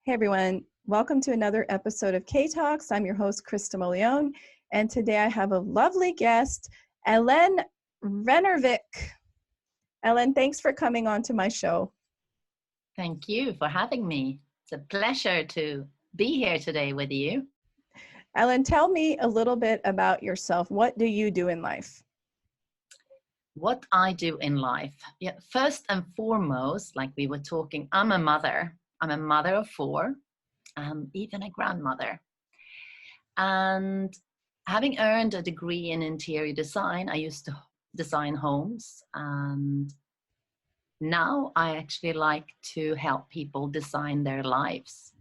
Hey everyone, welcome to another episode of K-Talks. I'm your host, Krista Molione, and today I have a lovely guest, Helene Rennervik. Helene, thanks for coming on to my show. Thank you for having me. It's a pleasure to be here today with you. Helene, tell me a little bit about yourself. What do you do in life? What I do in life. Yeah, first and foremost, like we were talking, I'm a mother. I'm a mother of four, even a grandmother. And having earned a degree in interior design, I used to design homes. And now I actually like to help people design their lives.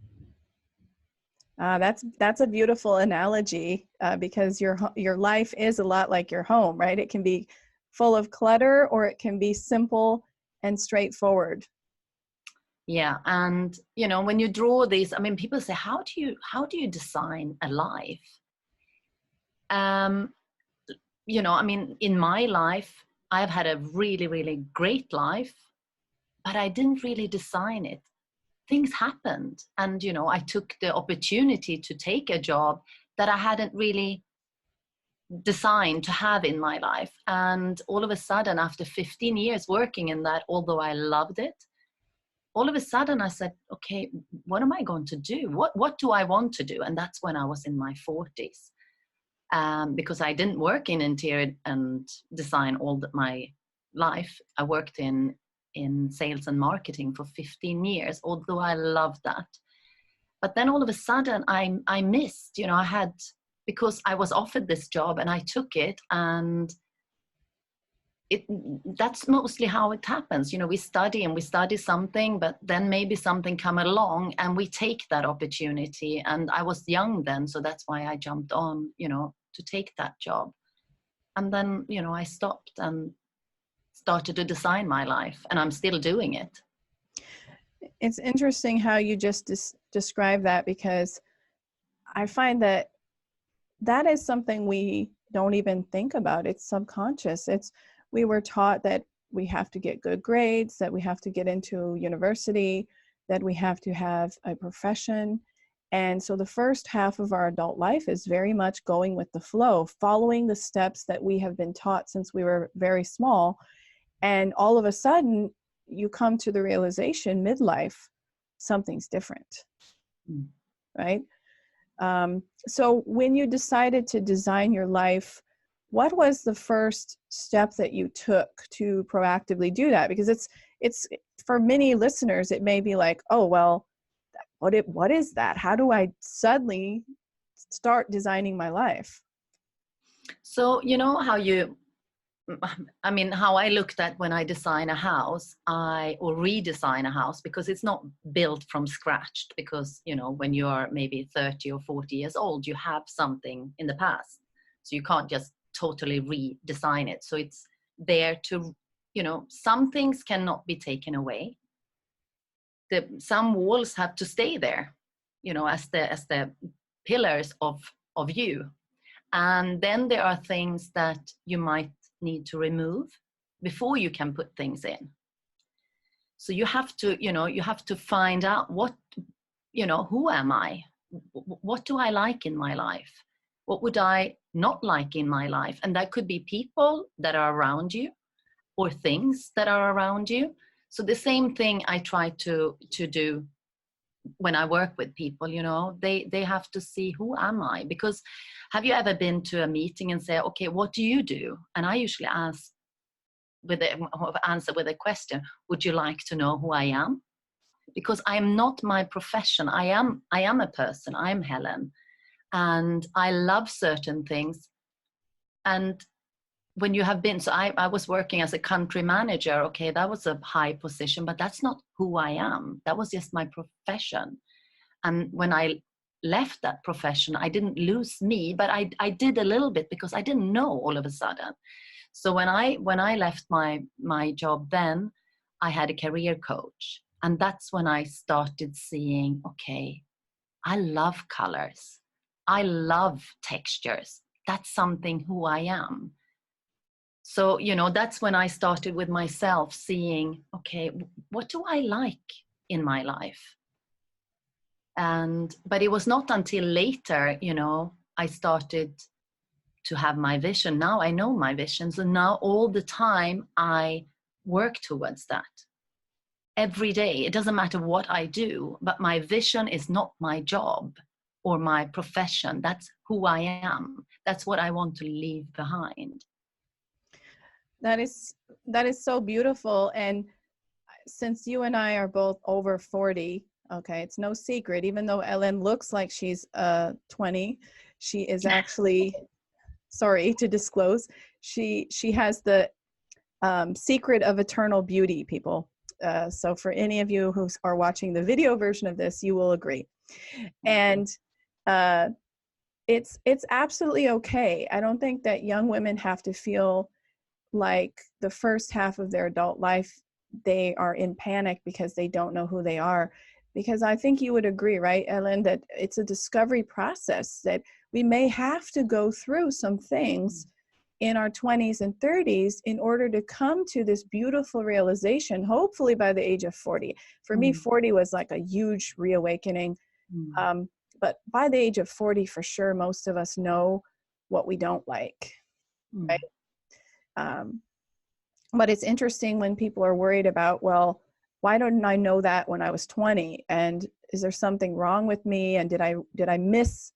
That's a beautiful analogy because your life is a lot like your home, right? It can be full of clutter or it can be simple and straightforward. Yeah, and when you draw these, people say, how do you design a life? In my life, I've had a really, really great life, but I didn't really design it. Things happened, and I took the opportunity to take a job that I hadn't really designed to have in my life. And all of a sudden, after 15 years working in that, although I loved it, all of a sudden I said, okay, what am I going to do? What do I want to do? And that's when I was in my 40s. Because I didn't work in interior and design all my life. I worked in sales and marketing for 15 years, although I loved that. But then all of a sudden I missed, because I was offered this job and I took it, and that's mostly how it happens. We study something, but then maybe something come along and we take that opportunity. And I was young then, so that's why I jumped on, to take that job. And then, I stopped and started to design my life, and I'm still doing it. It's interesting how you just describe that, because I find that is something we don't even think about. It's subconscious. We were taught that we have to get good grades, that we have to get into university, that we have to have a profession. And so the first half of our adult life is very much going with the flow, following the steps that we have been taught since we were very small. And all of a sudden, you come to the realization midlife, something's different, right? So when you decided to design your life, what was the first step that you took to proactively do that? Because it's for many listeners, it may be like, oh, well, what is that? How do I suddenly start designing my life? So, how I looked at when I design a house, or redesign a house, because it's not built from scratch, because, when you are maybe 30 or 40 years old, you have something in the past. So you can't just totally redesign it. So it's there to, some things cannot be taken away. Some walls have to stay there, as the pillars of you. And then there are things that you might need to remove before you can put things in. So you have to find out who am I? What do I like in my life? What would I not like in my life? And that could be people that are around you or things that are around you. So the same thing I try to do when I work with people, they have to see, who am I? Because have you ever been to a meeting and say, okay, what do you do? And I usually answer with a question, would you like to know who I am? Because I am not my profession. I am a person. I'm Helene. And I love certain things. And when you have been, so I was working as a country manager. Okay, that was a high position, but that's not who I am. That was just my profession. And when I left that profession, I didn't lose me, but I did a little bit, because I didn't know all of a sudden. So when I left my job, then I had a career coach. And that's when I started seeing, okay, I love colors. I love textures. That's something who I am. So, that's when I started with myself, seeing, okay, what do I like in my life? But it was not until later, I started to have my vision. Now I know my vision. So now all the time I work towards that. Every day. It doesn't matter what I do, but my vision is not my job or my profession. That's who I am. That's what I want to leave behind. That is so beautiful. And since you and I are both over 40, okay, it's no secret, even though Helene looks like she's 20, she is actually, sorry to disclose, she has the secret of eternal beauty, people. So for any of you who are watching the video version of this, you will agree. And it's absolutely okay. I don't think that young women have to feel like the first half of their adult life they are in panic because they don't know who they are. Because I think you would agree, right, Helene, that it's a discovery process, that we may have to go through some things in our 20s and 30s in order to come to this beautiful realization, hopefully by the age of 40. For me, 40 was like a huge reawakening. But by the age of 40, for sure, most of us know what we don't like, right? But it's interesting when people are worried about, well, why didn't I know that when I was 20? And is there something wrong with me? And did I miss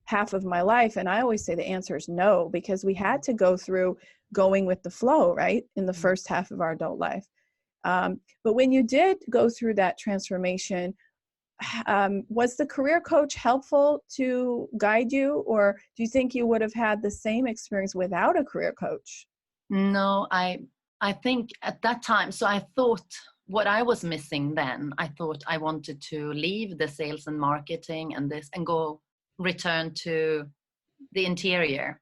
half of my life? And I always say the answer is no, because we had to go through going with the flow, right, in the first half of our adult life. But when you did go through that transformation, was the career coach helpful to guide you, or do you think you would have had the same experience without a career coach? No, I think at that time, so I thought what I was missing then, I thought I wanted to leave the sales and marketing and this and go return to the interior.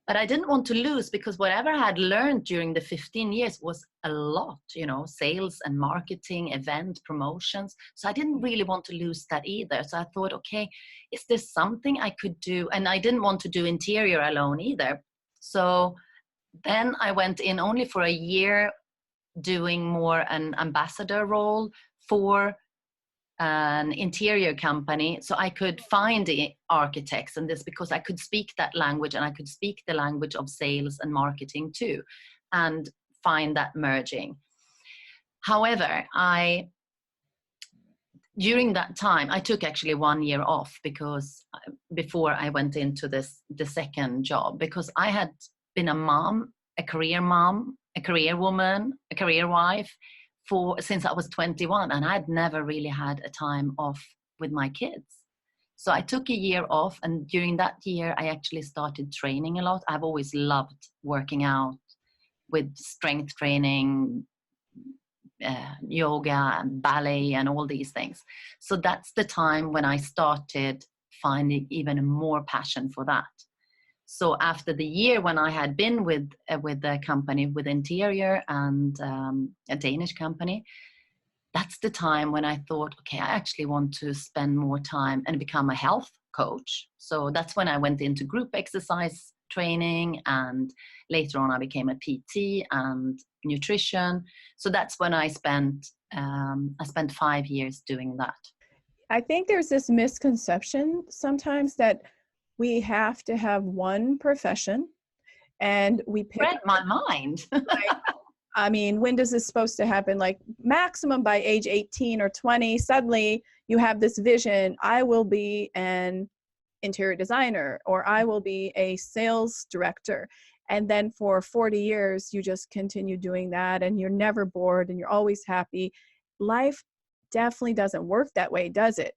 But I didn't want to lose, because whatever I had learned during the 15 years was a lot, sales and marketing, event promotions. So I didn't really want to lose that either. So I thought, okay, is there something I could do? And I didn't want to do interior alone either. So then I went in only for a year doing more an ambassador role for an interior company, so I could find the architects and this, because I could speak that language and I could speak the language of sales and marketing too, and find that merging. However, during that time, I took actually 1 year off, because before I went into the second job, because I had been a mom, a career woman, a career wife since I was 21, and I'd never really had a time off with my kids. So I took a year off, and during that year I actually started training a lot. I've always loved working out with strength training, yoga and ballet and all these things. So that's the time when I started finding even more passion for that. So after the year when I had been with the company, with interior and a Danish company, that's the time when I thought, okay, I actually want to spend more time and become a health coach. So that's when I went into group exercise training, and later on I became a PT and nutrition. So that's when I spent 5 years doing that. I think there's this misconception sometimes that we have to have one profession, and we pick. Read my mind. Like, I mean, when does this supposed to happen? Like maximum by age 18 or 20, suddenly you have this vision, I will be an interior designer, or I will be a sales director. And then for 40 years, you just continue doing that, and you're never bored and you're always happy. Life definitely doesn't work that way, does it?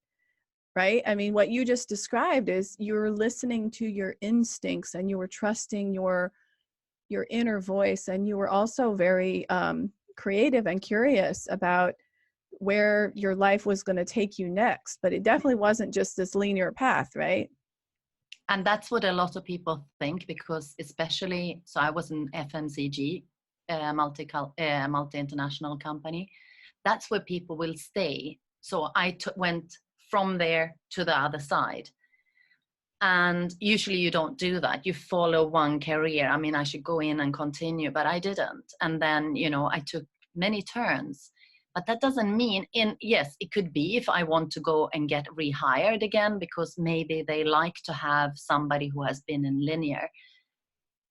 Right? I mean, what you just described is you're listening to your instincts, and you were trusting your inner voice, and you were also very creative and curious about where your life was going to take you next. But it definitely wasn't just this linear path, right? And that's what a lot of people think, because especially, so I was an FMCG, multi-international company. That's where people will stay. So I went from there to the other side. And usually you don't do that. You follow one career. I mean, I should go in and continue, but I didn't. And then, I took many turns. But that doesn't mean yes, it could be if I want to go and get rehired again, because maybe they like to have somebody who has been in linear.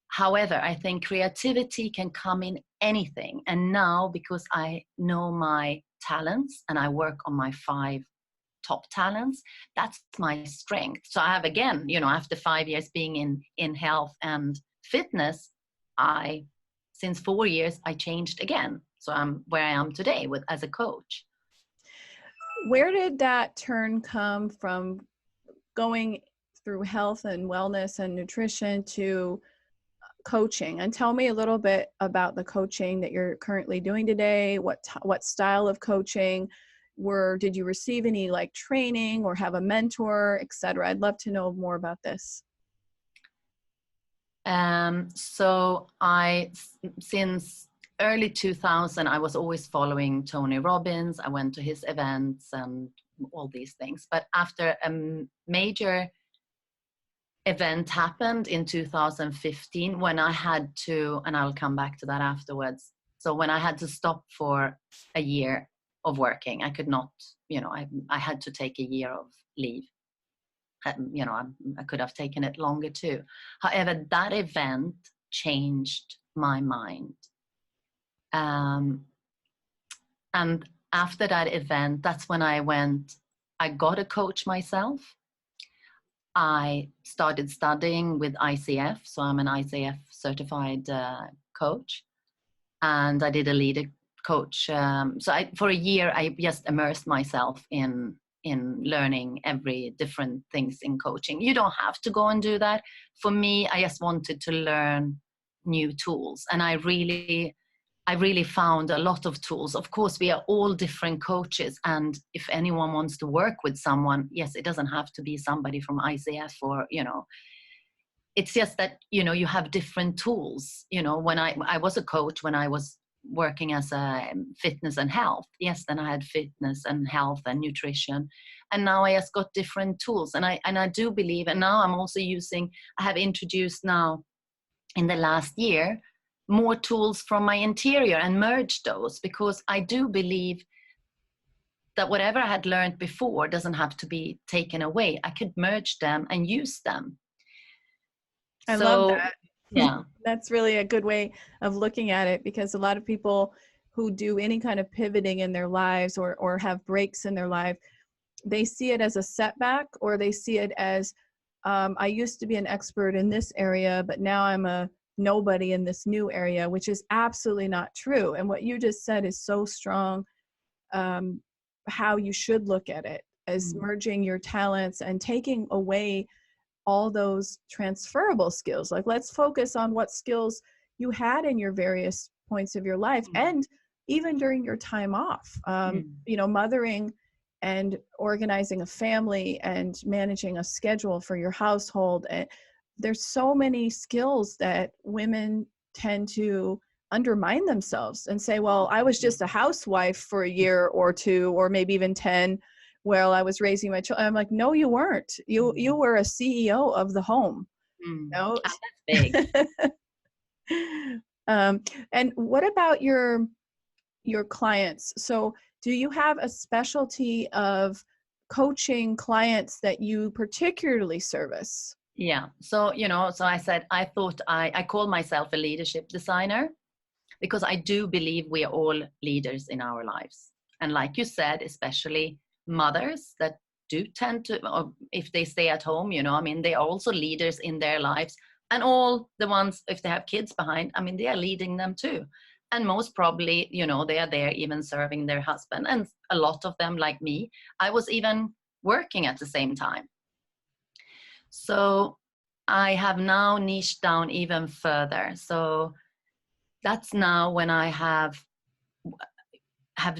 However, I think creativity can come in anything. And now, because I know my talents and I work on my 5 top talents, that's my strength. So I have, again, after 5 years being in health and fitness, since 4 years, I changed again. So I'm where I am today as a coach. Where did that turn come from, going through health and wellness and nutrition to coaching? And tell me a little bit about the coaching that you're currently doing today. What style of coaching? Did you receive any like training or have a mentor, etc.? I'd love to know more about this. So since early 2000, I was always following Tony Robbins. I went to his events and all these things. But after a major event happened in 2015, when I had to, and I'll come back to that afterwards. So when I had to stop for a year of working, I could not, I had to take a year of leave. I could have taken it longer too. However, that event changed my mind. And after that event, that's when I got a coach myself. I started studying with ICF. So I'm an ICF certified coach. And I did a leader coach. For a year, I just immersed myself in learning every different things in coaching. You don't have to go and do that. For me, I just wanted to learn new tools. And I really found a lot of tools. Of course, we are all different coaches. And if anyone wants to work with someone, yes, it doesn't have to be somebody from ICF or, it's just that, you have different tools. When I was a coach, when I was working as a fitness and health, yes, then I had fitness and health and nutrition. And now I just got different tools. And I do believe, and now I'm also I have introduced now in the last year, more tools from my interior and merged those, because I do believe that whatever I had learned before doesn't have to be taken away. I could merge them and use them. I love that. Yeah. That's really a good way of looking at it, because a lot of people who do any kind of pivoting in their lives or have breaks in their life, they see it as a setback, or they see it as, I used to be an expert in this area, but now I'm a nobody in this new area, which is absolutely not true. And what you just said is so strong, how you should look at it as merging your talents and taking away all those transferable skills. Like, let's focus on what skills you had in your various points of your life, and even during your time off, mothering and organizing a family and managing a schedule for your household. And there's so many skills that women tend to undermine themselves and say, well, I was just a housewife for a year or 2, or maybe even 10, while I was raising my children. I'm like, no, you weren't. You were a CEO of the home. Oh, that's big. And what about your clients? So do you have a specialty of coaching clients that you particularly service? Yeah. So, so I said, I thought I call myself a leadership designer, because I do believe we are all leaders in our lives. And like you said, especially mothers that do tend to, or if they stay at home, they're also leaders in their lives. And all the ones, if they have kids behind, they are leading them too. And most probably, they are there even serving their husband. And a lot of them, like me, I was even working at the same time. So I have now niched down even further. So that's now when I have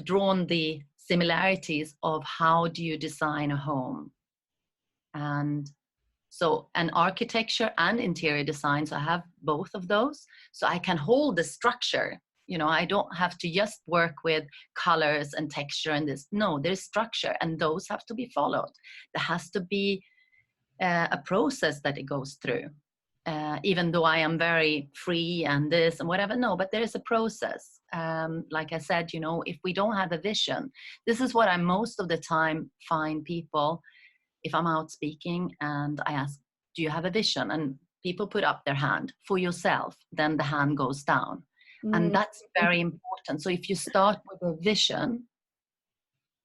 drawn the similarities of how do you design a home. And so an architecture and interior design, so I have both of those. So I can hold the structure. I don't have to just work with colors and texture and this. No, there's structure, and those have to be followed. There has to be a process that it goes through. Even though I am very free and this and whatever, no, but there is a process. like I said, if we don't have a vision, this is what I most of the time find people, if I'm out speaking and I ask, do you have a vision? And people put up their hand for yourself, then the hand goes down. And that's very important. So if you start with a vision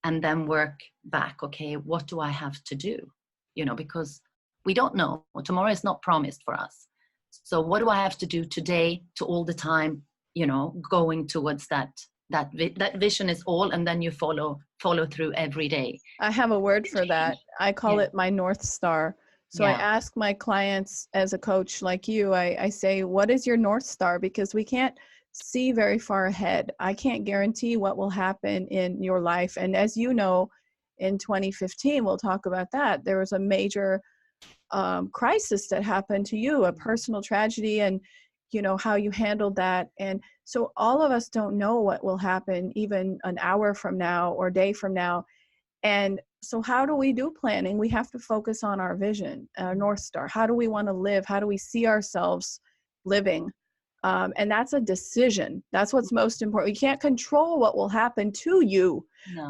and then work back, okay, what do I have to do? Because we don't know. Tomorrow is not promised for us. So what do I have to do today to all the time, going towards that vision is all, and then you follow through every day. I have a word for that. I call it my North Star. So I ask my clients, as a coach like you, I say, what is your North Star? Because we can't see very far ahead. I can't guarantee what will happen in your life. And as you know, in 2015, we'll talk about that. There was a major crisis that happened to you, a personal tragedy, and how you handled that. And so all of us don't know what will happen even an hour from now or a day from now. And so how do we do planning? We have to focus on our vision, our North Star. How do we want to live? How do we see ourselves living? And that's a decision. That's what's most important. You can't control what will happen to you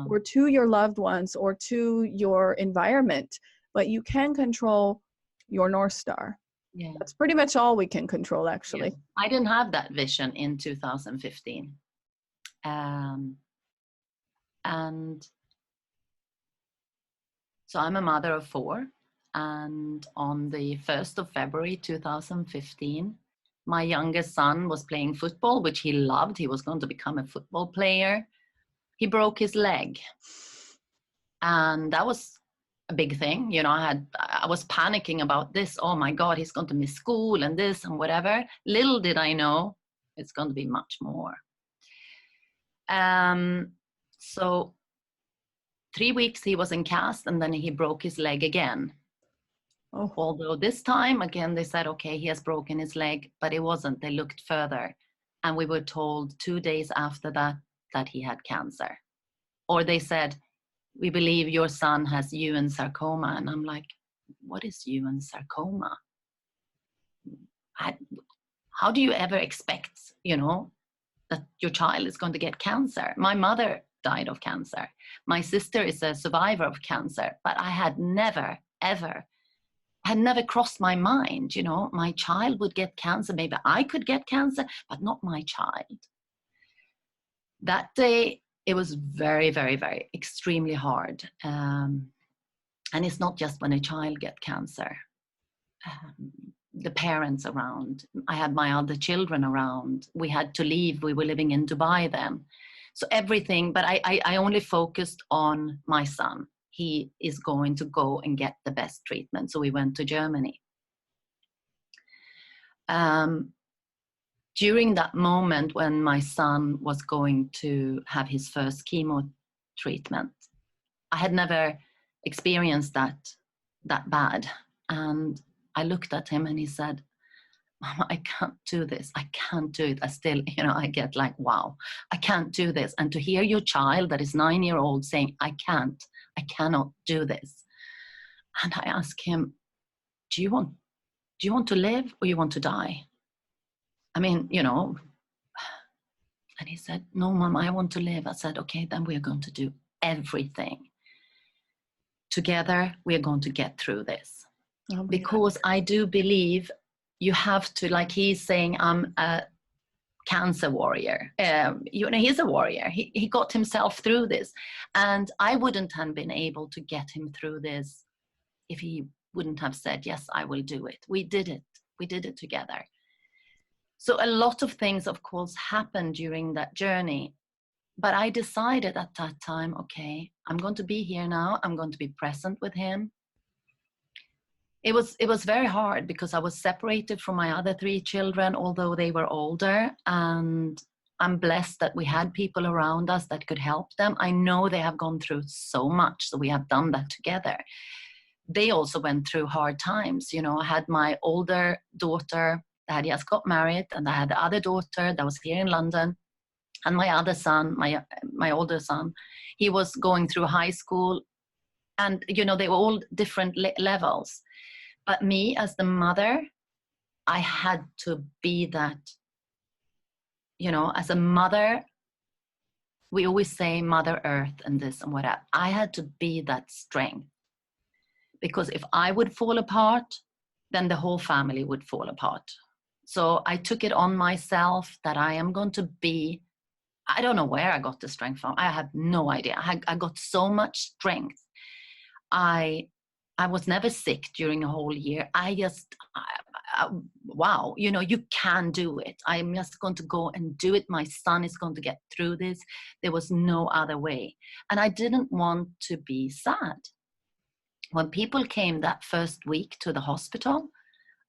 or to your loved ones or to your environment, but you can control your North Star. Yeah. That's pretty much all we can control, actually. Yeah. I didn't have that vision in 2015. And so I'm a mother of 4. And on the 1st of February 2015, my youngest son was playing football, which he loved. He was going to become a football player. He broke his leg. And that was a big thing. I was panicking about this. Oh my God, he's going to miss school and this and whatever. Little did I know it's going to be much more. So 3 weeks he was in cast, and then he broke his leg again. Oh. Although this time, again, they said, okay, he has broken his leg, but it wasn't. They looked further. And we were told 2 days after that he had cancer. Or they said, we believe your son has Ewing sarcoma. And I'm like, what is Ewing sarcoma? How do you ever expect, that your child is going to get cancer? My mother died of cancer. My sister is a survivor of cancer, but I had never crossed my mind, my child would get cancer. Maybe I could get cancer, but not my child. That day, it was very, very, very extremely hard. And it's not just when a child gets cancer. The parents around, I had my other children around. We had to leave. We were living in Dubai then. So everything, but I only focused on my son. He is going to go and get the best treatment. So we went to Germany. During that moment when my son was going to have his first chemo treatment, I had never experienced that bad. And I looked at him and he said, Mama, I can't do this. I can't do it. I still, I get like, wow, I can't do this. And to hear your child that is 9-year-old saying, I cannot do this. And I asked him, do you want to live or you want to die? I mean, and he said, no, Mom, I want to live. I said, okay, then we're going to do everything. Together, we're going to get through this. Oh, because I do believe you have to, like he's saying, I'm a cancer warrior. He's a warrior. He got himself through this. And I wouldn't have been able to get him through this if he wouldn't have said, yes, I will do it. We did it. We did it together. So a lot of things, of course, happened during that journey. But I decided at that time, okay, I'm going to be here now. I'm going to be present with him. It was very hard because I was separated from my other 3 children, although they were older. And I'm blessed that we had people around us that could help them. I know they have gone through so much, so we have done that together. They also went through hard times. I had my older daughter that had just got married, and I had the other daughter that was here in London. And my other son, my older son, he was going through high school. And, they were all different levels. But me as the mother, I had to be that you know, as a mother, we always say Mother Earth and this and whatever. I had to be that strength, because if I would fall apart, then the whole family would fall apart. So I took it on myself that I am going to be, I don't know where I got the strength from. I have no idea. I got so much strength. I was never sick during a whole year. Wow, you know, you can do it. I'm just going to go and do it. My son is going to get through this. There was no other way. And I didn't want to be sad. When people came that first week to the hospital,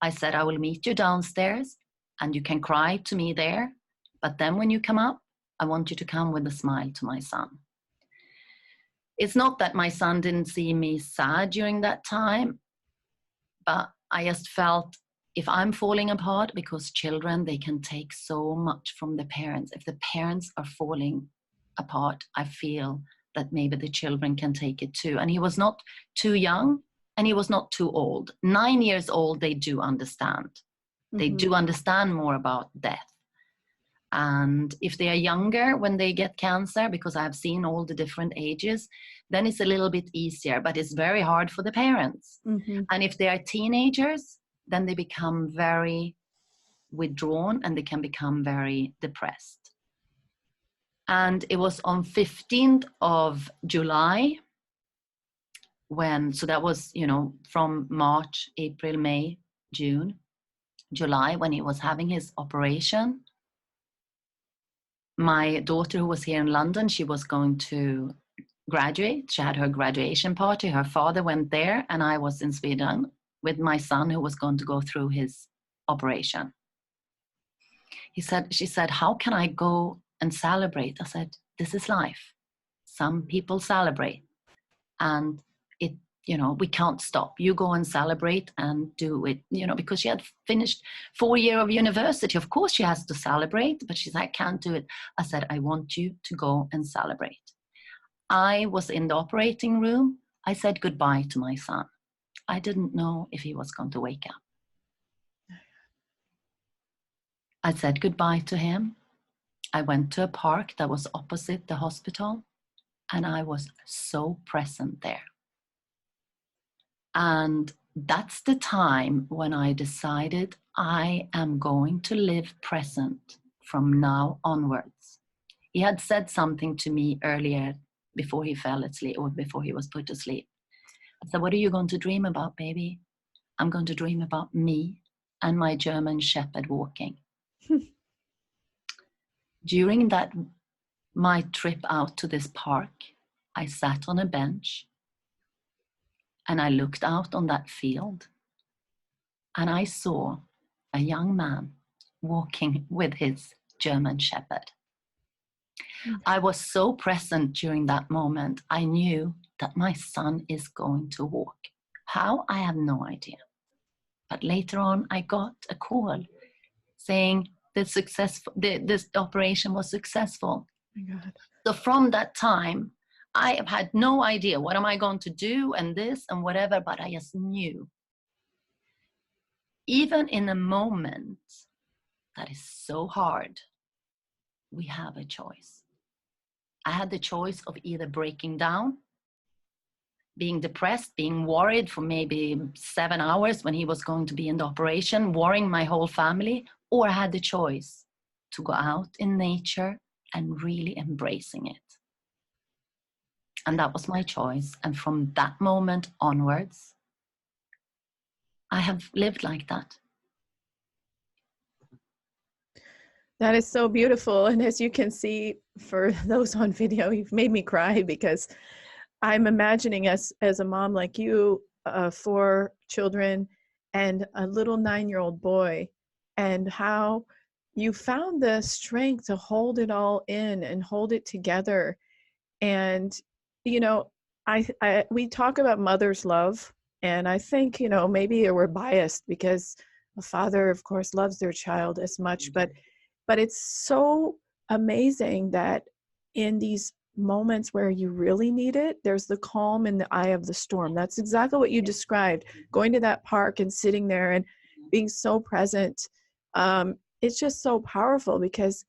I said, I will meet you downstairs and you can cry to me there. But then when you come up, I want you to come with a smile to my son. It's not that my son didn't see me sad during that time, but I just felt, if I'm falling apart, because children, they can take so much from the parents. If the parents are falling apart, I feel that maybe the children can take it too. And he was not too young and he was not too old. 9 years old, they do understand. They do understand more about death. And if they are younger when they get cancer, because I've seen all the different ages, then it's a little bit easier, but it's very hard for the parents. And if they are teenagers, then they become very withdrawn and they can become very depressed. And it was on 15th of July when, so that was, you know, from March, April, May, June, July, when he was having his operation. My daughter, who was here in London, she was going to graduate. She had her graduation party. Her father went there, and I was in Sweden with my son, who was going to go through his operation. She said, how can I go and celebrate? I said, this is life. Some people celebrate, and it, you know, we can't stop. You go and celebrate and do it, you know, because she had finished 4 years of university. Of course she has to celebrate, but she said, I can't do it. I said, I want you to go and celebrate. I was in the operating room. I said goodbye to my son. I didn't know if he was going to wake up. I said goodbye to him. I went to a park that was opposite the hospital, and I was so present there. And that's the time when I decided I am going to live present from now onwards. He had said something to me earlier before he fell asleep, or before he was put to sleep. I said, what are you going to dream about, baby? I'm going to dream about me and my German Shepherd walking. During that, my trip out to this park, I sat on a bench and I looked out on that field, and I saw a young man walking with his German Shepherd. I was so present during that moment. I knew that my son is going to walk. How? I have no idea. But later on, I got a call saying this operation was successful. Oh my God. So from that time, I have had no idea what am I going to do and this and whatever, but I just knew. Even in a moment that is so hard, we have a choice. I had the choice of either breaking down, being depressed, being worried for maybe 7 hours when he was going to be in the operation, worrying my whole family, or I had the choice to go out in nature and really embracing it. And that was my choice. And from that moment onwards, I have lived like that. That is so beautiful. And as you can see, for those on video, you've made me cry, because I'm imagining us as a mom like you, 4 children and a little 9-year-old boy, and how you found the strength to hold it all in and hold it together. And, you know, we talk about mother's love, and I think, you know, maybe we're biased because a father, of course, loves their child as much, but it's so amazing that in these moments where you really need it, there's the calm in the eye of the storm. That's exactly what you described, going to that park and sitting there and being so present. It's just so powerful, because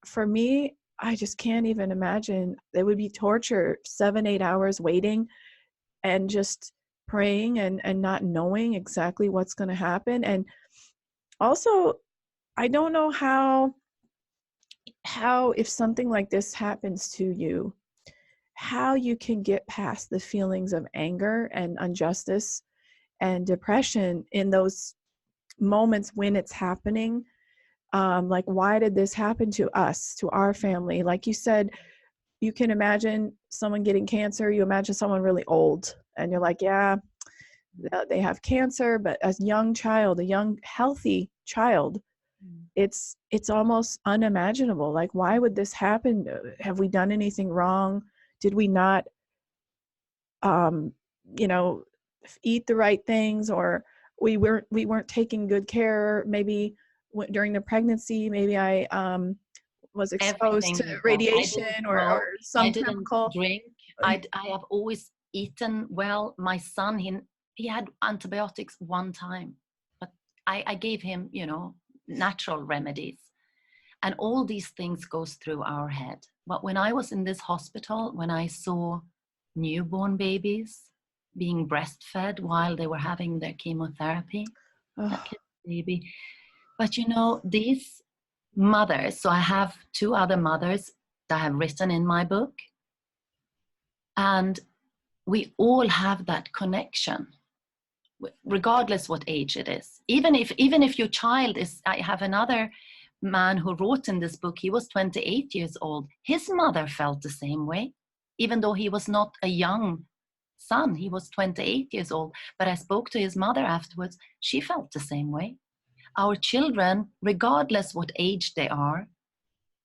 for me, I just can't even imagine. It would be torture, 7-8 hours waiting and just praying and not knowing exactly what's going to happen. And also, I don't know how if something like this happens to you, how you can get past the feelings of anger and injustice and depression in those moments when it's happening. Like, why did this happen to us, to our family? Like you said, you can imagine someone getting cancer. You imagine someone really old, and you're like, yeah, they have cancer, but a young child, a young, healthy child, it's almost unimaginable. Like, why would this happen? Have we done anything wrong? Did we not, um, you know, eat the right things, or we weren't taking good care? Maybe during the pregnancy, maybe I was exposed Everything to like that. I radiation didn't or smoke. I some didn't chemical. drink. I have always eaten well. My son, he had antibiotics one time, but I gave him, natural remedies. And all these things goes through our head. But when I was in this hospital, when I saw newborn babies being breastfed while they were having their chemotherapy, that kid baby. But these mothers, so I have 2 other mothers that I have written in my book, and we all have that connection, regardless what age it is. Even if your child is, I have another man who wrote in this book, he was 28 years old. His mother felt the same way, even though he was not a young son. He was 28 years old, but I spoke to his mother afterwards. She felt the same way. Our children, regardless what age they are,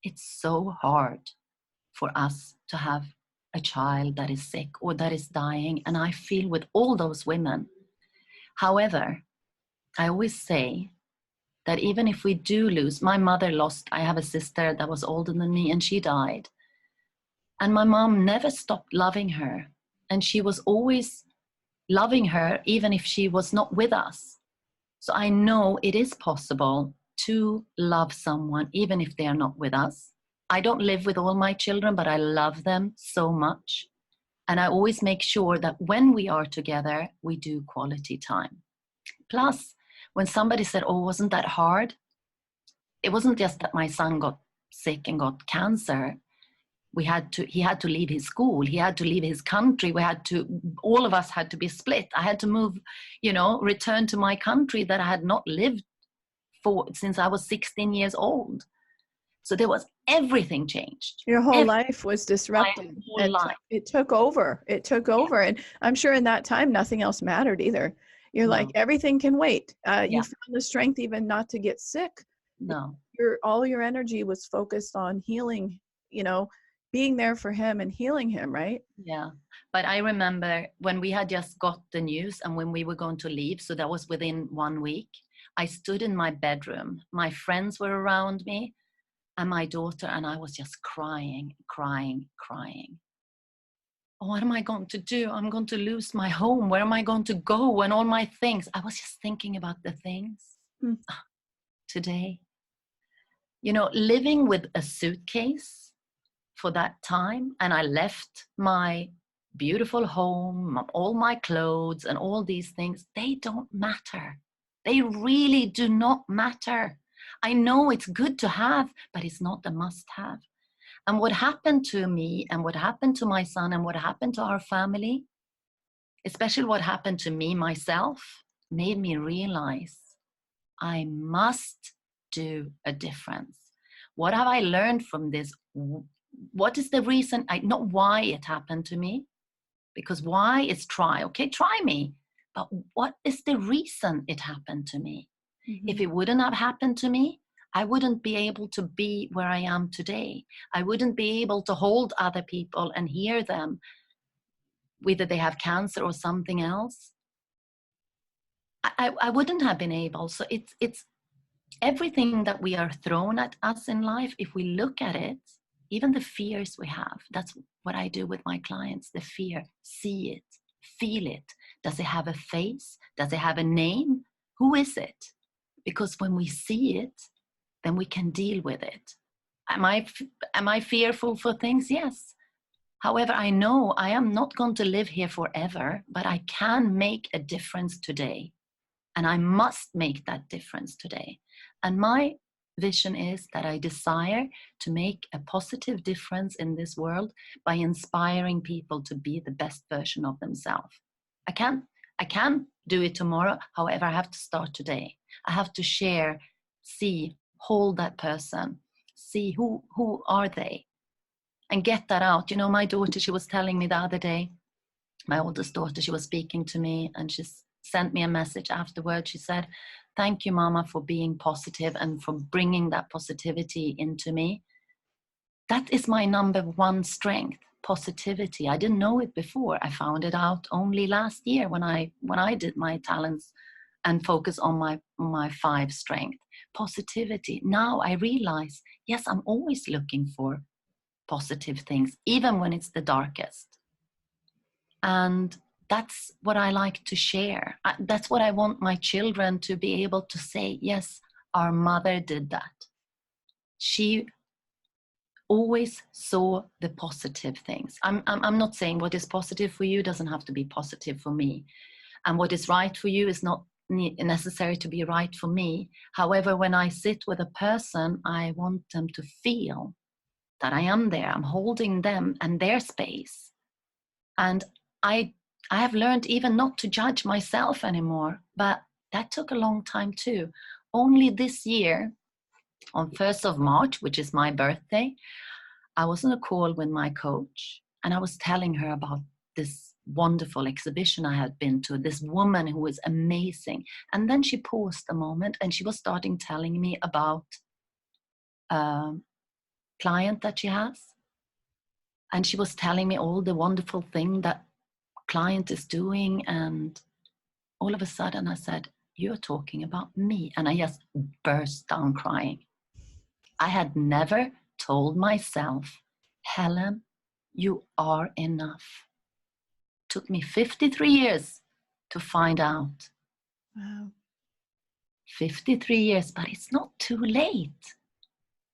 it's so hard for us to have a child that is sick or that is dying, and I feel with all those women. However, I always say that even if we do lose, my mother lost, I have a sister that was older than me and she died. And my mom never stopped loving her. And she was always loving her even if she was not with us. So I know it is possible to love someone even if they are not with us. I don't live with all my children, but I love them so much. And I always make sure that when we are together, we do quality time. Plus, when somebody said, oh, wasn't that hard? It wasn't just that my son got sick and got cancer. He had to leave his school. He had to leave his country. All of us had to be split. I had to move, return to my country that I had not lived for since I was 16 years old. So everything changed. Your whole life was My disrupted. whole life. It took over. It took over. And I'm sure in that time, nothing else mattered either. You're like, everything can wait. You found the strength even not to get sick. No. All your energy was focused on healing, being there for him and healing him, right? Yeah. But I remember when we had just got the news and when we were going to leave, so that was within 1 week, I stood in my bedroom. My friends were around me and my daughter, and I was just crying. Oh, what am I going to do? I'm going to lose my home. Where am I going to go? And all my things. I was just thinking about the things today. Living with a suitcase for that time, and I left my beautiful home, all my clothes and all these things. They don't matter. They really do not matter. I know it's good to have, but it's not a must-have. And what happened to me and what happened to my son and what happened to our family, especially what happened to me myself, made me realize I must do a difference. What have I learned from this? What is the reason? Not why it happened to me, because why is try. Okay, try me. But what is the reason it happened to me? Mm-hmm. If it wouldn't have happened to me, I wouldn't be able to be where I am today. I wouldn't be able to hold other people and hear them, whether they have cancer or something else. I wouldn't have been able. So it's everything that we are thrown at us in life. If we look at it, even the fears we have, that's what I do with my clients. The fear, see it, feel it. Does it have a face? Does it have a name? Who is it? Because when we see it, then we can deal with it. Am I fearful for things? Yes. However, I know I am not going to live here forever, but I can make a difference today. And I must make that difference today. And my vision is that I desire to make a positive difference in this world by inspiring people to be the best version of themselves. I can do it tomorrow. However, I have to start today. I have to share, see, hold that person, see who are they, and get that out. You know, my daughter, she was telling me the other day, my oldest daughter, she was speaking to me, and she sent me a message afterwards. She said, "Thank you, Mama, for being positive and for bringing that positivity into me. That is my number one strength, positivity. I didn't know it before. I found it out only last year when I did my talents and focus on my 5 strength, positivity. Now I realize, yes, I'm always looking for positive things, even when it's the darkest. And that's what I like to share. That's what I want my children to be able to say, yes, our mother did that. She always saw the positive things. I'm not saying what is positive for you doesn't have to be positive for me. And what is right for you is not necessary to be right for me. However, when I sit with a person, I want them to feel that I am there. I'm holding them and their space. And I have learned even not to judge myself anymore, but that took a long time too. Only this year, on 1st of March, which is my birthday, I was on a call with my coach, and I was telling her about this wonderful exhibition I had been to, this woman who was amazing. And then she paused a moment, and she was starting telling me about a client that she has. And she was telling me all the wonderful thing that client is doing. And all of a sudden I said, "You're talking about me." And I just burst down crying. I had never told myself, "Helen, you are enough." Took me 53 years to find out. Wow. 53 years, but it's not too late.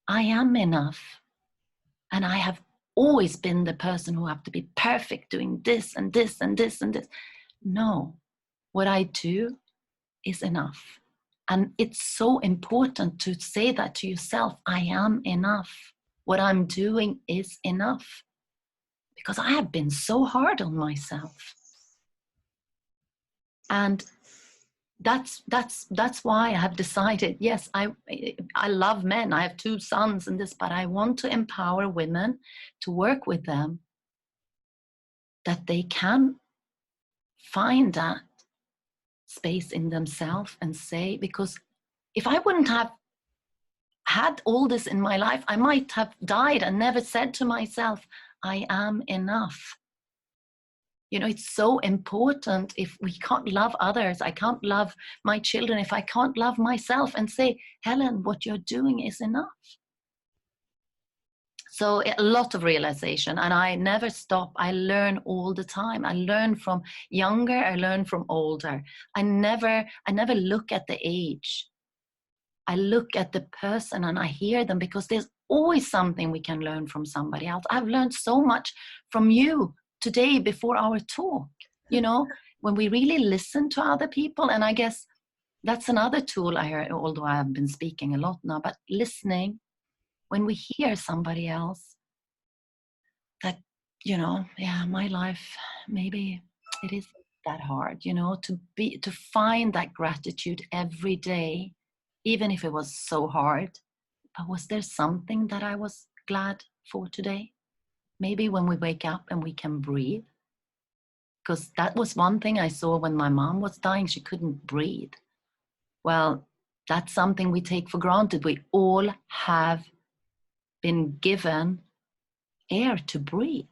I am enough. And I have always been the person who have to be perfect doing this and this and this and this. No, what I do is enough. And it's so important to say that to yourself. I am enough. What I'm doing is enough. Because I have been so hard on myself. And that's why I have decided, yes, I love men. I have 2 sons and this, but I want to empower women to work with them, that they can find that space in themselves and say, because if I wouldn't have had all this in my life, I might have died and never said to myself, I am enough. You know, it's so important. If we can't love others, I can't love my children, if I can't love myself and say, "Helen, what you're doing is enough." So a lot of realization, and I never stop. I learn all the time. I learn from younger, I learn from older. I never look at the age. I look at the person and I hear them, because there's always something we can learn from somebody else. I've learned so much from you today before our talk, you know, when we really listen to other people. And I guess that's another tool I heard, although I have been speaking a lot now, but listening, when we hear somebody else, that, you know, yeah, my life, maybe it is that hard, you know, to find that gratitude every day, even if it was so hard. But was there something that I was glad for today? Maybe when we wake up and we can breathe. Because that was one thing I saw when my mom was dying. She couldn't breathe. Well, that's something we take for granted. We all have been given air to breathe.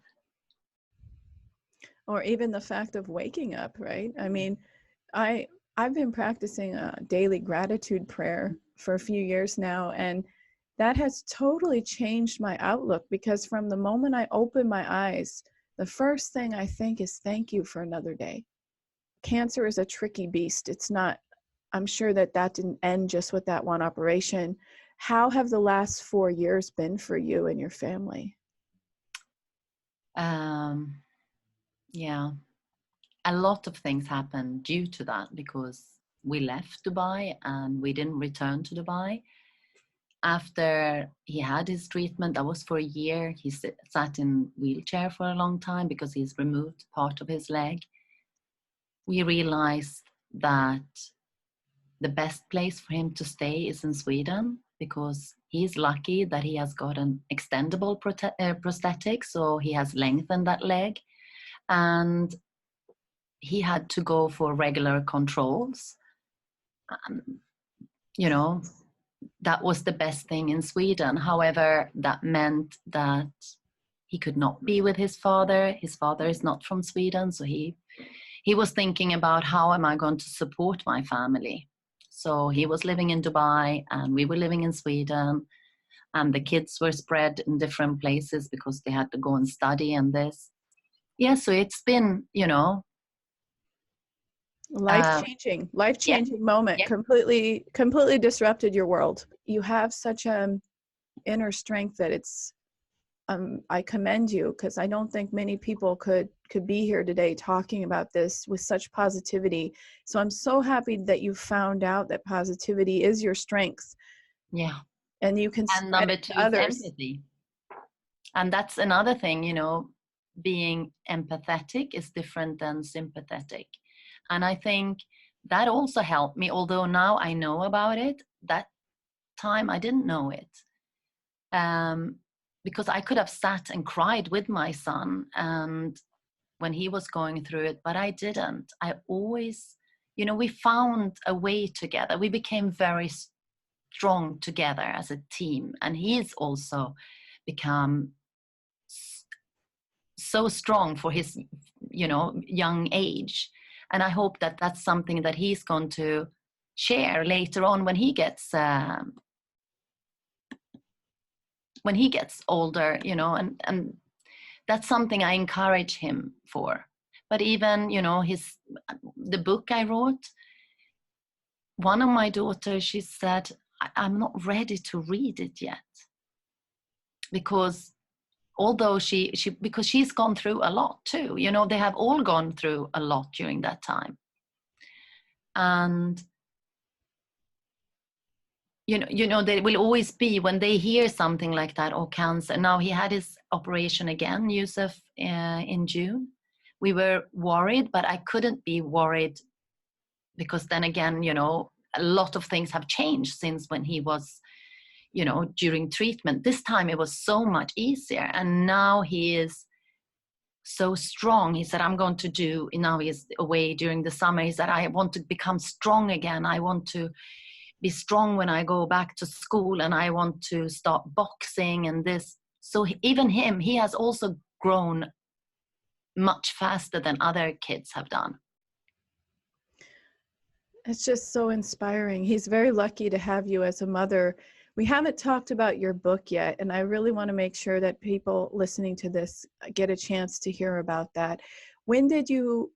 Or even the fact of waking up, right? I mean, I've been practicing a daily gratitude prayer for a few years now, and that has totally changed my outlook, because from the moment I open my eyes, the first thing I think is thank you for another day. Cancer is a tricky beast. It's not, I'm sure that didn't end just with that one operation. How have the last 4 years been for you and your family? Yeah, a lot of things happened due to that, because we left Dubai and we didn't return to Dubai. After he had his treatment, that was for a year. He sat in wheelchair for a long time because he's removed part of his leg. We realized that the best place for him to stay is in Sweden, because he's lucky that he has got an extendable prosthetic, so he has lengthened that leg. And he had to go for regular controls. You know, that was the best thing in Sweden. However, that meant that he could not be with his father. His father is not from Sweden, so he was thinking about, how am I going to support my family? So he was living in Dubai and we were living in Sweden, and the kids were spread in different places because they had to go and study and this. Yeah, so it's been, uh, yeah, Life-changing moment. yeah, Completely disrupted your world. You have such inner strength that it's I commend you, because I don't think many people could be here today talking about this with such positivity. So I'm so happy that you found out that positivity is your strength, yeah. and you can And spread number it two to is others. empathy. And that's another thing, being empathetic is different than sympathetic. And I think that also helped me, although now I know about it. That time I didn't know it. Because I could have sat and cried with my son and when he was going through it, but I didn't. I always, we found a way together. We became very strong together as a team. And he's also become so strong for his, young age. And I hope that that's something that he's going to share later on when he gets older, and that's something I encourage him for. But even, the book I wrote, one of my daughters, she said, I'm not ready to read it yet. Because although because she's gone through a lot too, they have all gone through a lot during that time. And they will always be, when they hear something like that, or cancer. Now he had his operation again, Yusuf, in June. We were worried, but I couldn't be worried, because then again, a lot of things have changed since when he was, during treatment. This time it was so much easier, and now he is so strong. He said, I'm going to do, now he's away during the summer. He said, I want to become strong again. I want to be strong when I go back to school, and I want to start boxing and this. So even him, he has also grown much faster than other kids have done. It's just so inspiring. He's very lucky to have you as a mother. We haven't talked about your book yet, and I really want to make sure that people listening to this get a chance to hear about that. When did you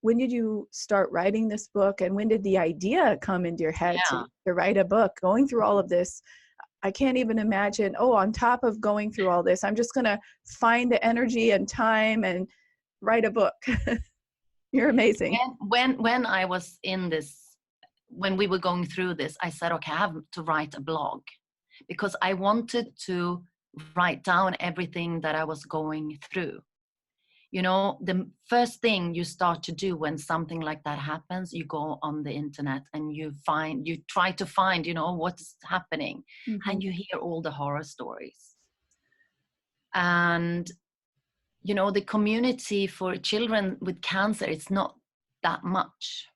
start writing this book, and when did the idea come into your head Yeah. to write a book? Going through all of this, I can't even imagine, on top of going through all this, I'm just going to find the energy and time and write a book. You're amazing. When I was in this, when we were going through this, I said, okay, I have to write a blog, because I wanted to write down everything that I was going through. The first thing you start to do when something like that happens, you go on the internet and you try to find, what's happening. Mm-hmm. And you hear all the horror stories. And, the community for children with cancer, it's not that much.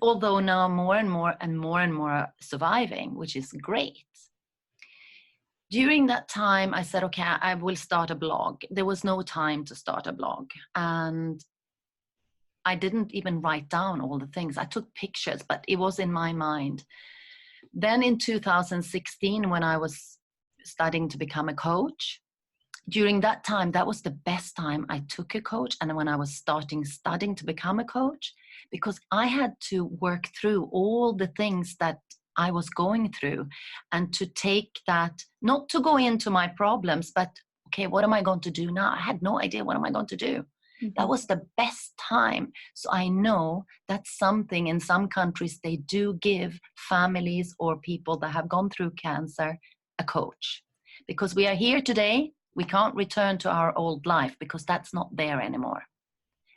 Although now more and more are surviving, which is great. During that time, I said, okay, I will start a blog. There was no time to start a blog. And I didn't even write down all the things. I took pictures, but it was in my mind. Then in 2016, when I was studying to become a coach, during that time, that was the best time I took a coach. And when I was studying to become a coach, because I had to work through all the things that I was going through, and to take that, not to go into my problems, but okay, what am I going to do now? I had no idea what am I going to do. That was the best time. So I know that's something in some countries they do give families or people that have gone through cancer a coach. Because we are here today, we can't return to our old life because that's not there anymore.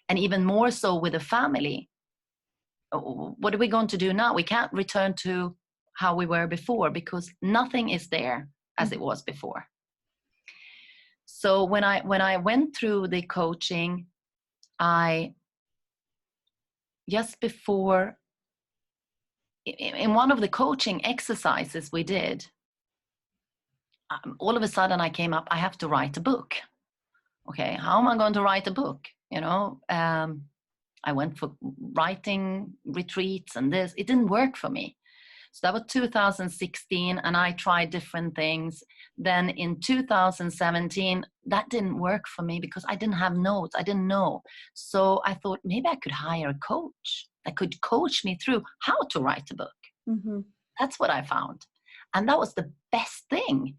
And even more so with a family, what are we going to do now? We can't return to how we were before because nothing is there as it was before. So when I went through the coaching, I just before in one of the coaching exercises we did, all of a sudden I came up, I have to write a book. Okay, how am I going to write a book? I went for writing retreats and this, it didn't work for me. So that was 2016, and I tried different things. Then in 2017, that didn't work for me because I didn't have notes. I didn't know. So I thought maybe I could hire a coach that could coach me through how to write a book. Mm-hmm. That's what I found. And that was the best thing.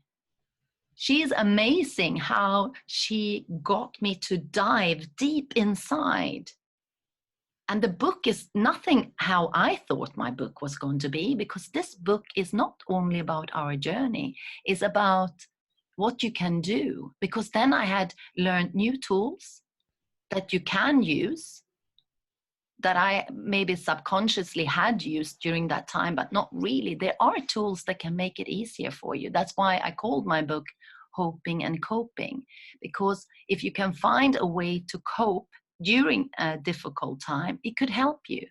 She's amazing how she got me to dive deep inside. And the book is nothing how I thought my book was going to be, because this book is not only about our journey, it's about what you can do. Because then I had learned new tools that you can use, that I maybe subconsciously had used during that time, but not really. There are tools that can make it easier for you. That's why I called my book Hoping and Coping, because if you can find a way to cope during a difficult time, it could help you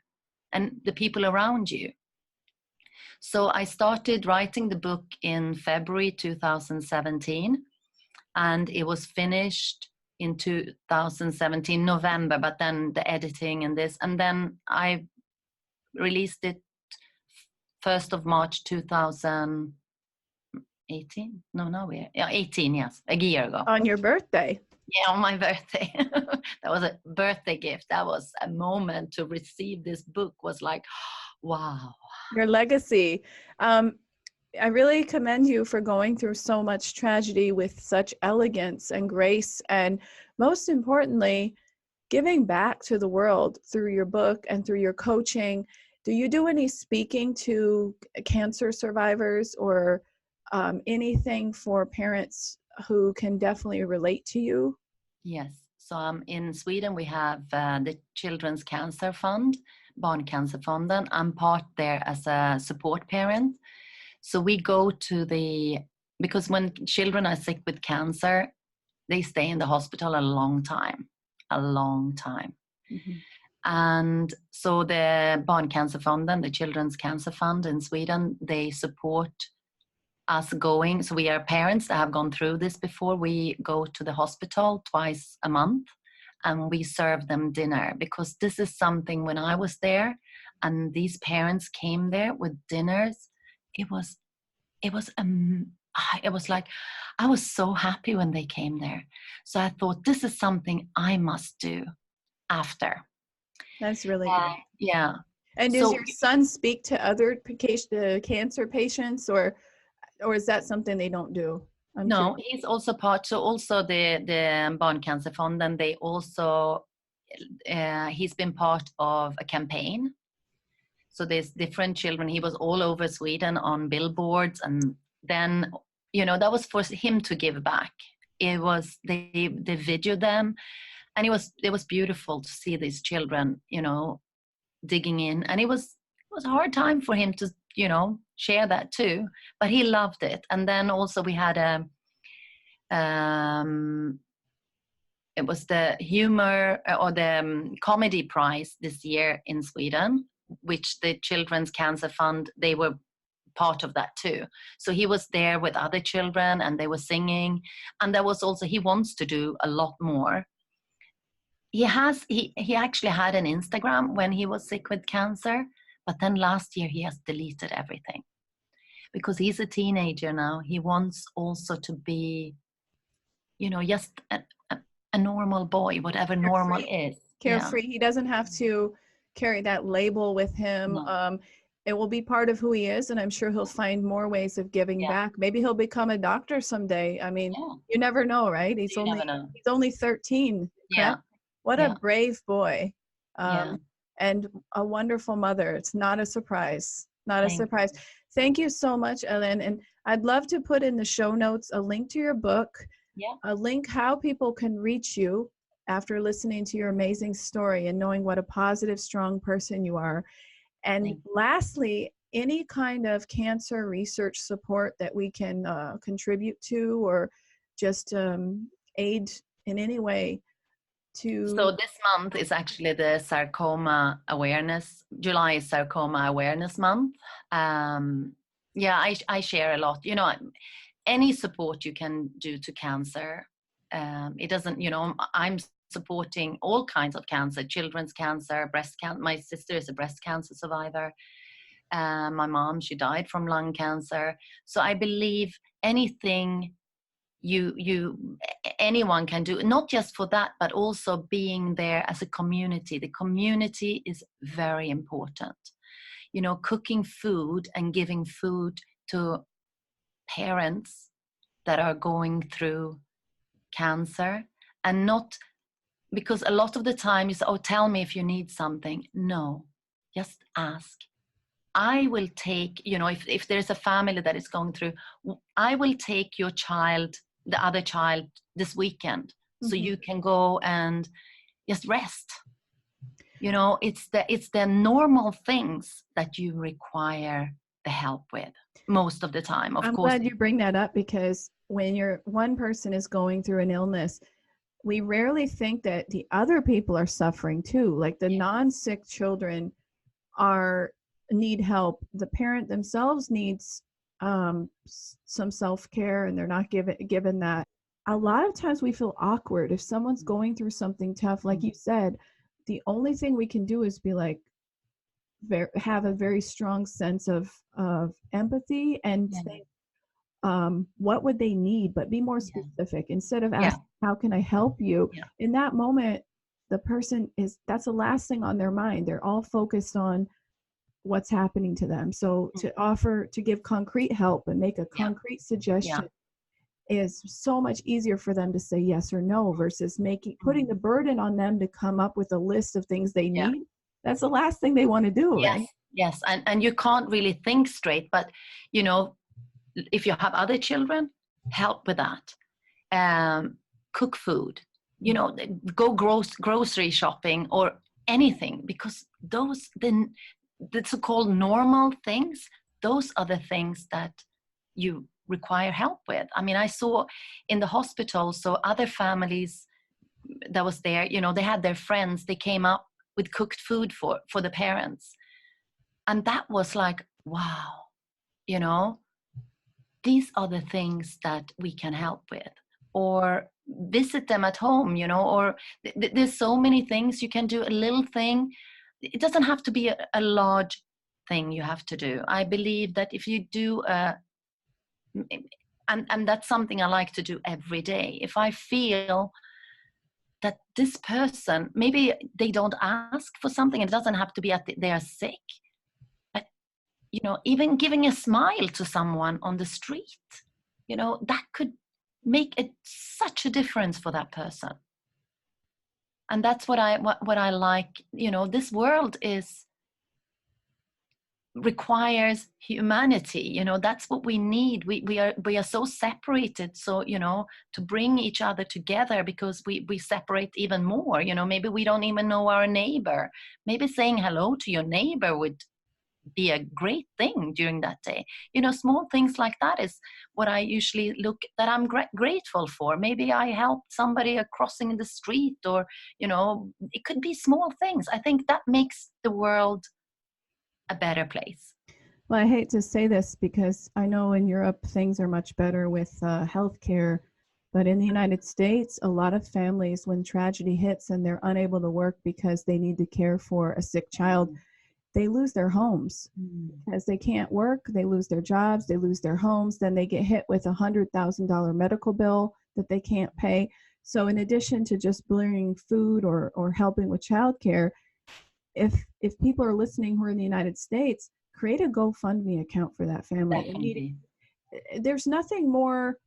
and the people around you. So I started writing the book in February 2017, and it was finished in 2017 November, but then the editing and this, and then I released it 1st of March 2018. No, 18, yes, a year ago. On your birthday. Yeah, on my birthday. That was a birthday gift. That was a moment to receive this book, was like, wow. Your legacy. I really commend you for going through so much tragedy with such elegance and grace, and most importantly, giving back to the world through your book and through your coaching. Do you do any speaking to cancer survivors or anything for parents who can definitely relate to you? Yes. So in Sweden, we have the Children's Cancer Fund, Barncancerfonden. I'm part there as a support parent. So we go to because when children are sick with cancer, they stay in the hospital a long time. Mm-hmm. And so the Barncancerfonden, the Children's Cancer Fund in Sweden, they support us going. So we are parents that have gone through this before. We go to the hospital twice a month and we serve them dinner, because this is something when I was there and these parents came there with dinners, it was like, I was so happy when they came there. So I thought, this is something I must do after. That's really great. Yeah. And does your son speak to other cancer patients, or is that something they don't do? No, he's also part. So also the Barncancerfonden, they also he's been part of a campaign. So there's different children. He was all over Sweden on billboards, and then that was for him to give back. It was they videoed them, and it was beautiful to see these children digging in, and it was a hard time for him to share that too, but he loved it. And then also we had it was the humor or the comedy prize this year in Sweden, which the Children's Cancer Fund, they were part of that too. So he was there with other children and they were singing. And there was also, he wants to do a lot more. He actually had an Instagram when he was sick with cancer, but then last year he has deleted everything because he's a teenager now. He wants also to be, just a normal boy, whatever carefree. Normal is. Carefree. Yeah. He doesn't have to carry that label with him. No. it will be part of who he is, and I'm sure he'll find more ways of giving Yeah. back. Maybe he'll become a doctor someday. I mean, Yeah. you never know, right? You never know. He's only 13, Yeah. correct? What a Yeah. brave boy. Yeah. And a wonderful mother. It's not a surprise. Not a Thank surprise. Thank you so much, Helene. And I'd love to put in the show notes a link to your book, Yeah. a link how people can reach you after listening to your amazing story and knowing what a positive, strong person you are. And lastly, any kind of cancer research support that we can contribute to, or just aid in any way to. So this month is actually the sarcoma awareness. July is sarcoma awareness month. Yeah, I share a lot. You know, any support you can do to cancer. It doesn't, you know, I'm supporting all kinds of cancer, children's cancer, breast cancer. My sister is a breast cancer survivor. My mom, she died from lung cancer. So I believe anything anyone can do, not just for that, but also being there as a community. The community is very important. You know, cooking food and giving food to parents that are going through cancer, and not because a lot of the time is, oh, tell me if you need something. No, just ask. I will take, you know, if there's a family that is going through, I will take your child, the other child, this weekend, so you can go and just rest. You know, it's the normal things that you require the help with most of the time. Of I'm course. glad you bring that up, because when one person is going through an illness, we rarely think that the other people are suffering too. Like the non-sick children need help. The parent themselves needs some self-care, and they're not given that. A lot of times we feel awkward if someone's going through something tough. Like you said, the only thing we can do is be like, have a very strong sense of empathy and think, what would they need, but be more specific instead of asking, how can I help you? In that moment, the person that's the last thing on their mind. They're all focused on what's happening to them. So to give concrete help and make a concrete suggestion is so much easier for them to say yes or no, versus putting the burden on them to come up with a list of things they need. That's the last thing they want to do, right? Yes, and you can't really think straight, but you know, if you have other children, help with that. Cook food, you know, go grocery shopping or anything, because the so-called normal things, those are the things that you require help with. I mean, I saw in the hospital, so other families that was there, you know, they had their friends, they came up with cooked food for the parents. And that was like, wow, you know, these are the things that we can help with. Or visit them at home, you know, or there's so many things you can do. A little thing, it doesn't have to be a large thing you have to do. I believe that if you do and that's something I like to do every day. If I feel that this person, maybe they don't ask for something, it doesn't have to be they are sick, but you know, even giving a smile to someone on the street, you know, that could make such a difference for that person. And that's what I like. You know, this world requires humanity. You know, that's what we need. We are so separated. So, you know, to bring each other together, because we separate even more. You know, maybe we don't even know our neighbor. Maybe saying hello to your neighbor would be a great thing during that day. You know, small things like that is what I usually that I'm grateful for. Maybe I helped somebody crossing the street, or, you know, it could be small things. I think that makes the world a better place. Well, I hate to say this, because I know in Europe things are much better with healthcare, but in the United States, a lot of families, when tragedy hits and they're unable to work because they need to care for a sick child, they lose their homes because they can't work. They lose their jobs, they lose their homes, then they get hit with $100,000 medical bill that they can't pay. So in addition to just bringing food or helping with childcare, if people are listening who are in the United States, create a GoFundMe account for that family. Definitely. There's nothing more,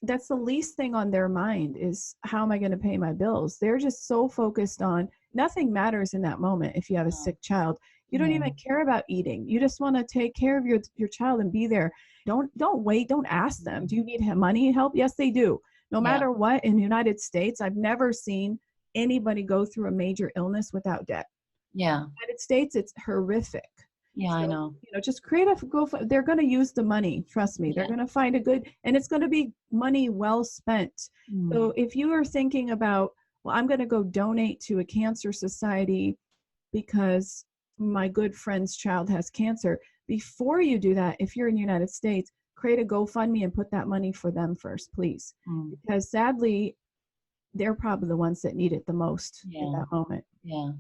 that's the least thing on their mind is, how am I going to pay my bills? They're just so focused on, nothing matters in that moment. If you have a No. sick child, you don't No. even care about eating. You just want to take care of your child and be there. Don't wait. Don't ask them, do you need money help? Yes, they do. No Yeah. matter what, in the United States, I've never seen anybody go through a major illness without debt. Yeah. United States, it's horrific. Yeah, So, I know. just create a they're going to use the money. Trust me, they're Yeah. going to find a good, and it's going to be money well spent. So if you are thinking about, well, I'm going to go donate to a cancer society because my good friend's child has cancer, before you do that, if you're in the United States, create a GoFundMe and put that money for them first, please. Because sadly, they're probably the ones that need it the most in Yeah. that moment. Yeah.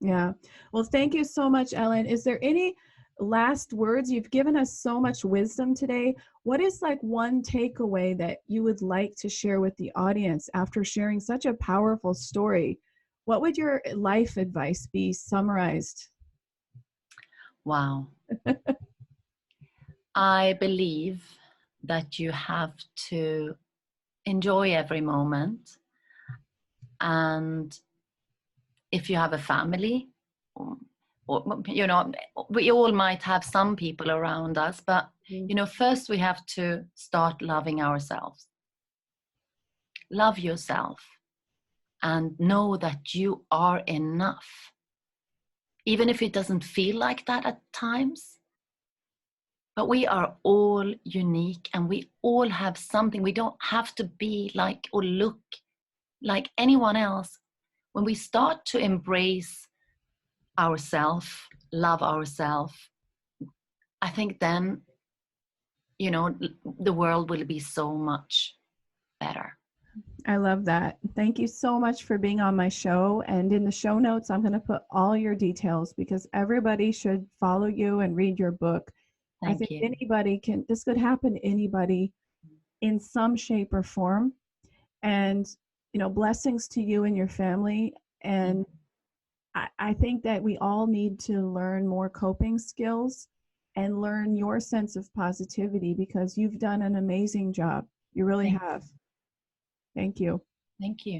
Yeah. Well, thank you so much, Ellen. Is there any last words? You've given us so much wisdom today. What is like one takeaway that you would like to share with the audience after sharing such a powerful story? What would your life advice be summarized? Wow. I believe that you have to enjoy every moment. And if you have a family, or, we all might have some people around us, but first we have to start loving ourselves. Love yourself and know that you are enough, even if it doesn't feel like that at times. But we are all unique and we all have something. We don't have to be like or look like anyone else. When we start to embrace ourselves, love ourselves, I think then, the world will be so much better. I love that. Thank you so much for being on my show. And in the show notes, I'm going to put all your details because everybody should follow you and read your book. I Thank think you. anybody can, this could happen to anybody in some shape or form. And, blessings to you and your family. And I think that we all need to learn more coping skills and learn your sense of positivity because you've done an amazing job. You really have. Thank you. Thank you.